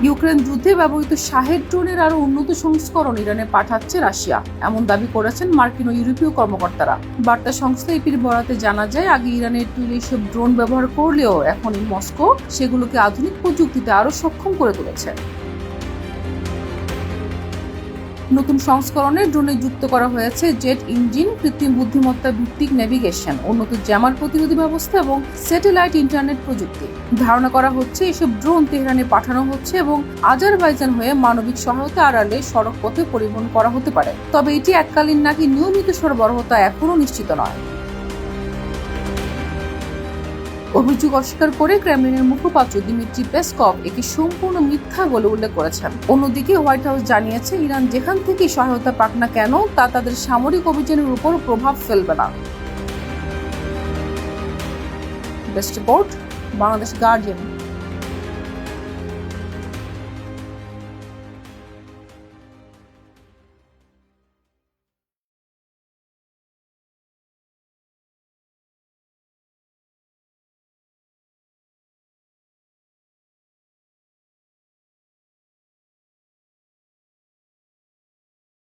Ukraine যুদ্ধে ব্যবহৃত শাহেদ ড্রোনের আরো উন্নত সংস্করণ ইরানে পাঠাচ্ছে রাশিয়া, এমন দাবি করেছেন মার্কিন ও ইউরোপীয় কর্মকর্তারা। বার্তা সংস্থা এপির বরাতে জানা যায়, আগে ইরানের তৈরি এসব ড্রোন ব্যবহার করলেও এখন মস্কো সেগুলোকে আধুনিক প্রযুক্তিতে আরো সক্ষম করে তুলেছে। নতুন সংস্করণে ড্রোনে যুক্ত করা হয়েছে জেট ইঞ্জিন, কৃত্রিম বুদ্ধিমত্তা ভিত্তিক নেভিগেশন, উন্নত জ্যামার প্রতিরোধী ব্যবস্থা এবং স্যাটেলাইট ইন্টারনেট প্রযুক্তি। ধারণা করা হচ্ছে এসব ড্রোন তেহরানে পাঠানো হচ্ছে এবং আজারবাইজান হয়ে মানবিক সহায়তা আড়ালে সড়ক পথে পরিবহন করা হতে পারে। তবে এটি এককালীন নাকি নিয়মিত সরবরাহ তা এখনও নিশ্চিত নয়। অভিযোগ অস্বীকার করে ক্রেমলিনের মুখপাত্র দিমিত্রি পেসকভ একে সম্পূর্ণ মিথ্যা বলে উল্লেখ করেছেন। অন্যদিকে হোয়াইট হাউস জানিয়েছে, ইরান যেখান থেকে সহায়তা পাক না কেন তা তাদের সামরিক অভিযানের উপর প্রভাব ফেলবে না। Desk report, Bangladesh guardian.